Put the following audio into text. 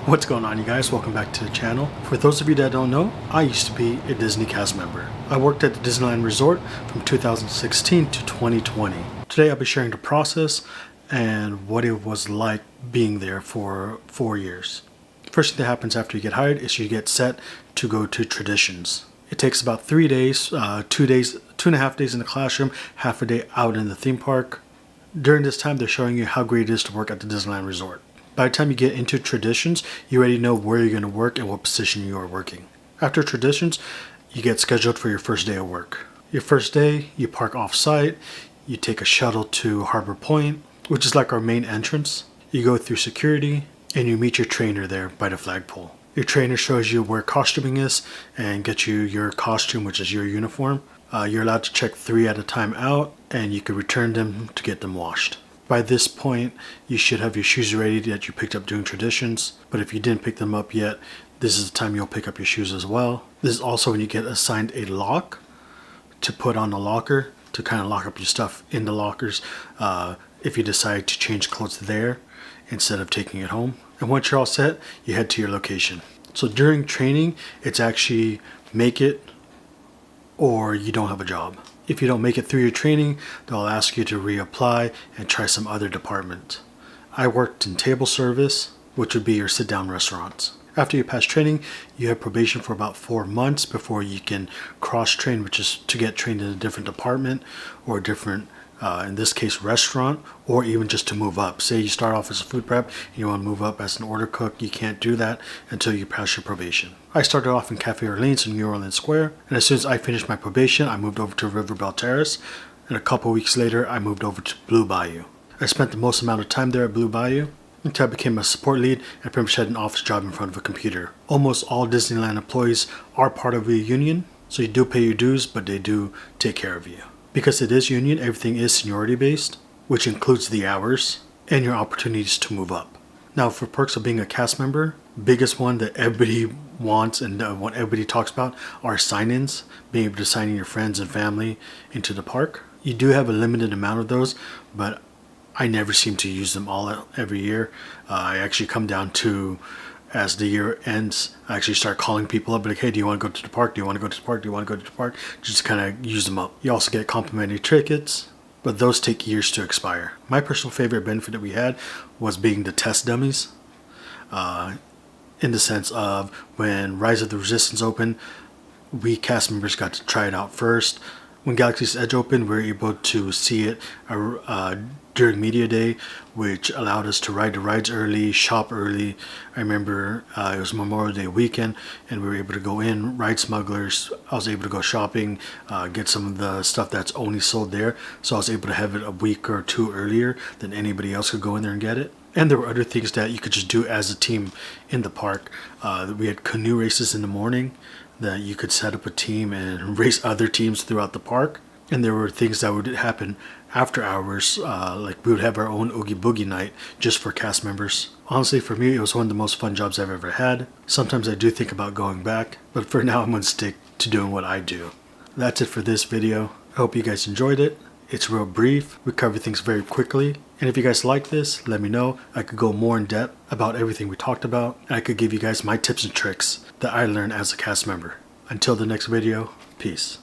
What's going on, you guys? Welcome back to the channel. For those of you that don't know, I used to be a Disney cast member. I worked at the Disneyland Resort from 2016 to 2020. Today I'll be sharing the process and what it was like being there for 4 years. First thing that happens after you get hired is you get set to go to traditions. It takes about 3 days, 2.5 days in the classroom, half a day out in the theme park. During this time, they're showing you how great it is to work at the Disneyland Resort. By the time you get into traditions, you already know where you're going to work and what position you are working. After traditions, you get scheduled for your first day of work. Your first day, you park off-site, you take a shuttle to Harbor Point, which is like our main entrance. You go through security, and you meet your trainer there by the flagpole. Your trainer shows you where costuming is and gets you your costume, which is your uniform. You're allowed to check 3 at a time out, and you can return them to get them washed. By this point, you should have your shoes ready that you picked up during traditions, but if you didn't pick them up yet, this is the time you'll pick up your shoes as well. This is also when you get assigned a lock to put on the locker to kind of lock up your stuff in the lockers if you decide to change clothes there instead of taking it home. And once you're all set, you head to your location. So during training, it's actually make it or you don't have a job. If you don't make it through your training, they'll ask you to reapply and try some other department. I worked in table service, which would be your sit-down restaurants. After you pass training, you have probation for about 4 months before you can cross-train, which is to get trained in a different department or a different, in this case, restaurant, or even just to move up. Say you start off as a food prep and you want to move up as an order cook, you can't do that until you pass your probation. I started off in Cafe Orleans in New Orleans Square, and as soon as I finished my probation, I moved over to Belle Terrace, and a couple weeks later, I moved over to Blue Bayou. I spent the most amount of time there at Blue Bayou until I became a support lead and pretty much had an office job in front of a computer. Almost all Disneyland employees are part of a union, so you do pay your dues, but they do take care of you. Because it is union, everything is seniority based, which includes the hours and your opportunities to move up. Now, for perks of being a cast member, biggest one that everybody wants and what everybody talks about are sign-ins, being able to sign in your friends and family into the park. You do have a limited amount of those, but I never seem to use them all every year. I actually come down to, as the year ends, I actually start calling people up like, hey, do you want to go to the park? Do you want to go to the park? Do you want to go to the park? Just kind of use them up. You also get complimentary tickets, but those take years to expire. My personal favorite benefit that we had was being the test dummies. In the sense of when Rise of the Resistance opened, we cast members got to try it out first. When Galaxy's Edge opened, we were able to see it during Media Day, which allowed us to ride the rides early, shop early. I remember it was Memorial Day weekend, and we were able to go in, ride smugglers. I was able to go shopping, get some of the stuff that's only sold there. So I was able to have it a week or 2 earlier than anybody else could go in there and get it. And there were other things that you could just do as a team in the park. We had canoe races in the morning that you could set up a team and race other teams throughout the park. And there were things that would happen after hours, like we would have our own Oogie Boogie night just for cast members. Honestly, for me, it was one of the most fun jobs I've ever had. Sometimes I do think about going back, but for now I'm going to stick to doing what I do. That's it for this video. I hope you guys enjoyed it. It's real brief. We cover things very quickly. And if you guys like this, let me know. I could go more in depth about everything we talked about. And I could give you guys my tips and tricks that I learned as a cast member. Until the next video, peace.